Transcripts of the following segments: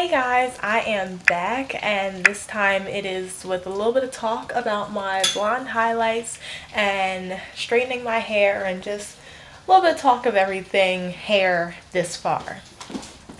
Hey guys, I am back, and this time it is with a little bit of talk about my blonde highlights and straightening my hair and just a little bit of talk of everything hair this far.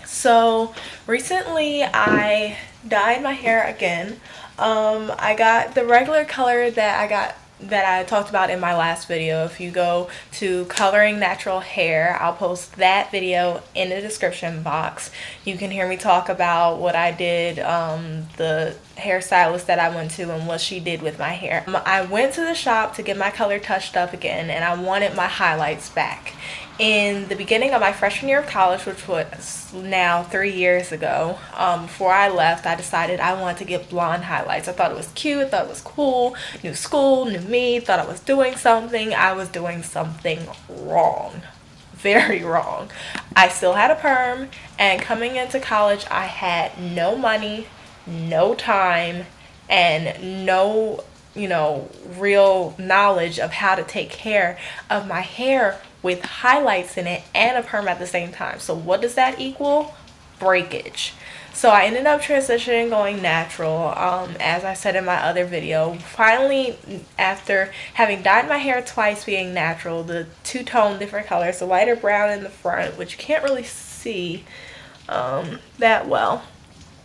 So recently I dyed my hair again. I got the regular color that I talked about in my last video. If you go to Coloring Natural Hair, I'll post that video in the description box. You can hear me talk about what I did, the hairstylist that I went to and what she did with my hair. I went to the shop to get my color touched up again, and I wanted my highlights back. In the beginning of my freshman year of college, which was now 3 years ago, before I left, I decided I wanted to get blonde highlights. I thought it was cute, I thought it was cool, new school, new me, thought I was doing something. I was doing something wrong. Very wrong. I still had a perm, and coming into college, I had no money, no time, and no, real knowledge of how to take care of my hair with highlights in it and a perm at the same time. So what does that equal? Breakage. So I ended up transitioning, going natural, as I said in my other video. Finally, after having dyed my hair twice being natural, the two-tone different colors, the lighter brown in the front, which you can't really see that well,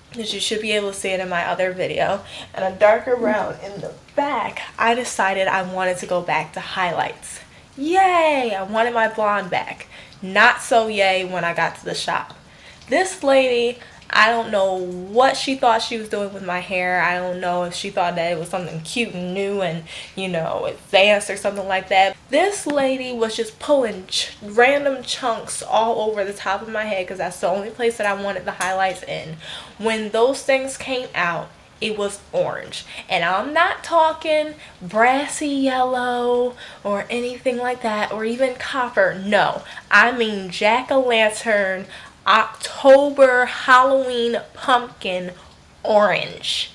because you should be able to see it in my other video, and a darker brown in the back, I decided I wanted to go back to highlights. Yay! I wanted my blonde back. Not so yay when I got to the shop. This lady, I don't know what she thought she was doing with my hair. I don't know if she thought that it was something cute and new and, advanced or something like that. This lady was just pulling random chunks all over the top of my head, because that's the only place that I wanted the highlights in. When those things came out, it was orange, and I'm not talking brassy yellow or anything like that, or even copper. No, I mean jack-o'-lantern October Halloween pumpkin orange.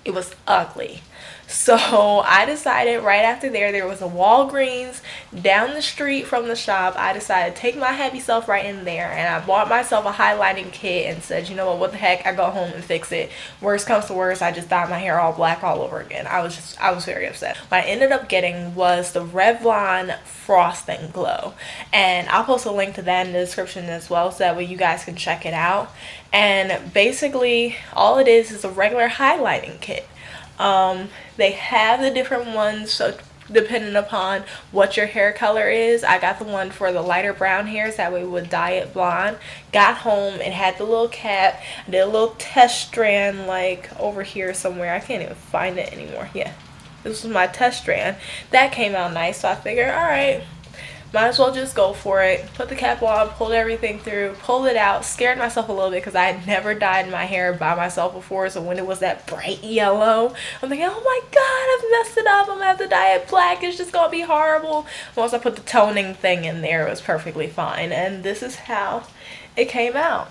It was ugly. So I decided right after there was a Walgreens down the street from the shop. I decided to take my happy self right in there, and I bought myself a highlighting kit and said, you know what the heck, I go home and fix it. Worst comes to worst, I just dyed my hair all black all over again. I was very upset. What I ended up getting was the Revlon Frosting Glow, and I'll post a link to that in the description as well, so that way you guys can check it out. And basically all it is a regular highlighting kit. They have the different ones, so depending upon what your hair color is. I got the one for the lighter brown hairs, that way would dye it blonde. Got home, it had the little cap. I did a little test strand like over here somewhere. I can't even find it anymore. Yeah, this was my test strand. That came out nice, so I figured, alright, might as well just go for it. Put the cap on, pulled everything through, pulled it out, scared myself a little bit because I had never dyed my hair by myself before. So when it was that bright yellow, I'm thinking, oh my god, I've messed it up. I'm gonna have to dye it black. It's just gonna be horrible. Once I put the toning thing in there, it was perfectly fine. And this is how it came out.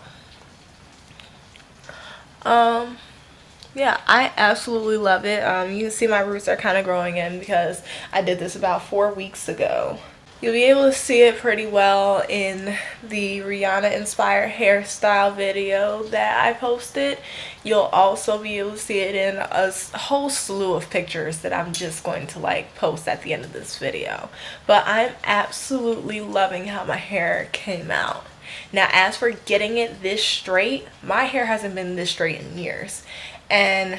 Yeah, I absolutely love it. You can see my roots are kind of growing in because I did this about 4 weeks ago. You'll be able to see it pretty well in the Rihanna inspired hairstyle video that I posted. You'll also be able to see it in a whole slew of pictures that I'm just going to post at the end of this video. But I'm absolutely loving how my hair came out. Now, as for getting it this straight, my hair hasn't been this straight in years. And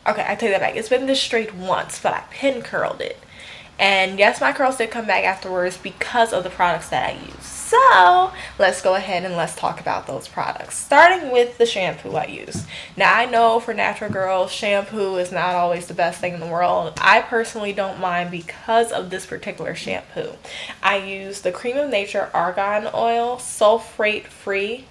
okay, I take that back. It's been this straight once, but I pin curled it. And yes, my curls did come back afterwards because of the products that I use. So let's go ahead and let's talk about those products, starting with the shampoo I use. Now, I know for natural girls, shampoo is not always the best thing in the world. I personally don't mind because of this particular shampoo. I use the Cream of Nature Argan Oil Sulfate Free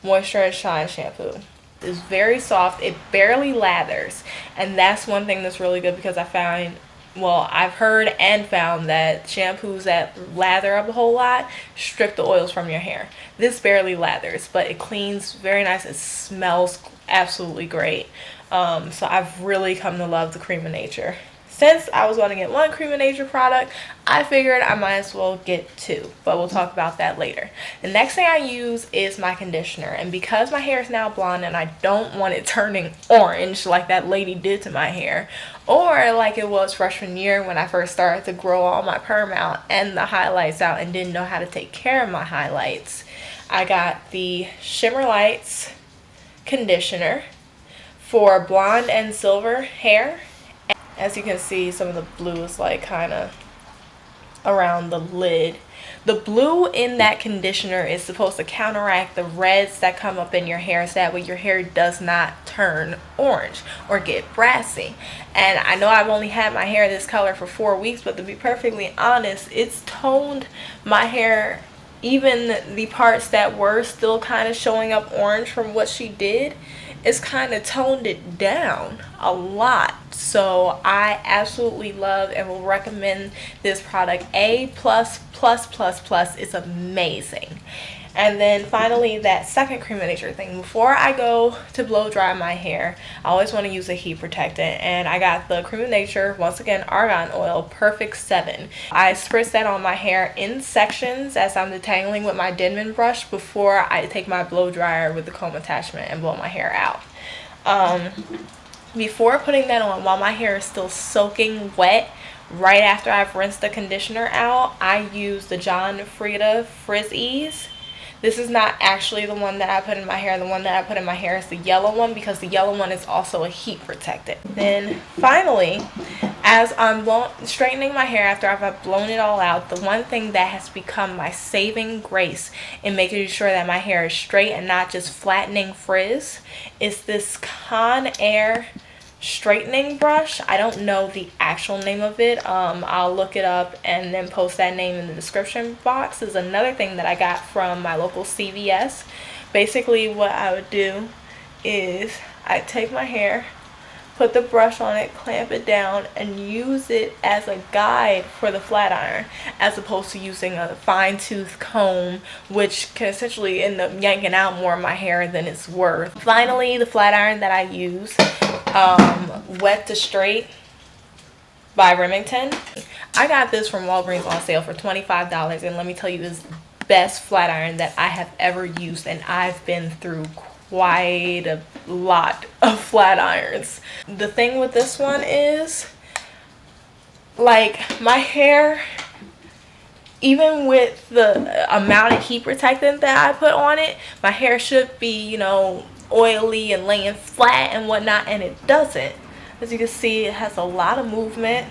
Moisture and Shine Shampoo. It's very soft. It barely lathers, and that's one thing that's really good, because I've heard and found that shampoos that lather up a whole lot strip the oils from your hair. This barely lathers, but it cleans very nice. It smells absolutely great. So I've really come to love the Cream of Nature. since I was going to get one Creme product, I figured I might as well get two, but we'll talk about that later. The next thing I use is my conditioner, and because my hair is now blonde and I don't want it turning orange like that lady did to my hair, or like it was freshman year when I first started to grow all my perm out and the highlights out and didn't know how to take care of my highlights, I got the Shimmer Lights conditioner for blonde and silver hair. As you can see, some of the blue is like kind of around the lid. The blue in that conditioner is supposed to counteract the reds that come up in your hair, so that way your hair does not turn orange or get brassy. And I know I've only had my hair this color for 4 weeks, but to be perfectly honest, it's toned my hair. Even the parts that were still kind of showing up orange from what she did, it's kind of toned it down a lot. So I absolutely love and will recommend this product. A++++. It's amazing. And then finally, that second Creme thing. Before I go to blow dry my hair, I always want to use a heat protectant. And I got the Creme, once again, Argan Oil Perfect 7. I spritz that on my hair in sections as I'm detangling with my Denman brush before I take my blow dryer with the comb attachment and blow my hair out. Before putting that on, while my hair is still soaking wet, right after I've rinsed the conditioner out, I use the Freida Frizz. This is not actually the one that I put in my hair. The one that I put in my hair is the yellow one, because the yellow one is also a heat protectant. Then finally, as I'm straightening my hair after I've blown it all out, the one thing that has become my saving grace in making sure that my hair is straight and not just flattening frizz is this Conair straightening brush. I don't know the actual name of it. I'll look it up and then post that name in the description box. Is another thing that I got from my local CVS. Basically what I would do is I take my hair, put the brush on it, clamp it down, and use it as a guide for the flat iron, as opposed to using a fine-tooth comb, which can essentially end up yanking out more of my hair than it's worth. Finally, the flat iron that I use, Wet to Straight by Remmington. I got this from Walgreens on sale for $25, and let me tell you, this is the best flat iron that I have ever used, and I've been through quite a lot of flat irons. The thing with this one is, like, my hair, even with the amount of heat protectant that I put on it, my hair should be, you know, oily and laying flat and whatnot, and it doesn't. As you can see, it has a lot of movement,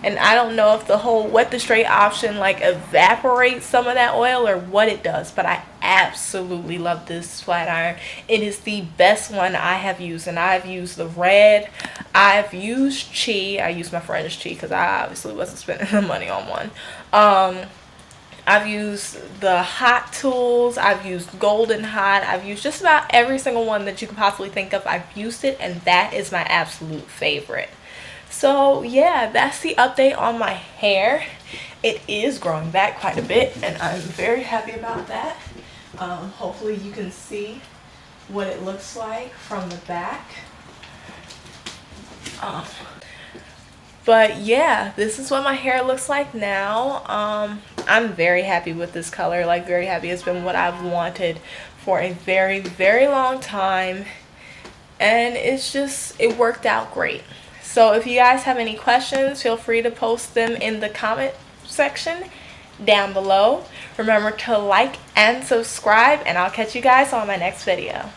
and I don't know if the whole Wet to Straight option like evaporates some of that oil or what it does, but I absolutely love this flat iron. It is the best one I have used, and I've used the red, I've used Chi, I used my friend's Chi because I obviously wasn't spending the money on one. I've used the Hot Tools, I've used Golden Hot, I've used just about every single one that you could possibly think of. I've used it, and that is my absolute favorite. So yeah, that's the update on my hair. It is growing back quite a bit, and I'm very happy about that. Hopefully you can see what it looks like from the back. But yeah, this is what my hair looks like now. I'm very happy with this color, like very happy. It's been what I've wanted for a very, very long time, and it worked out great. So if you guys have any questions, feel free to post them in the comment section down below. Remember to like and subscribe, and I'll catch you guys on my next video.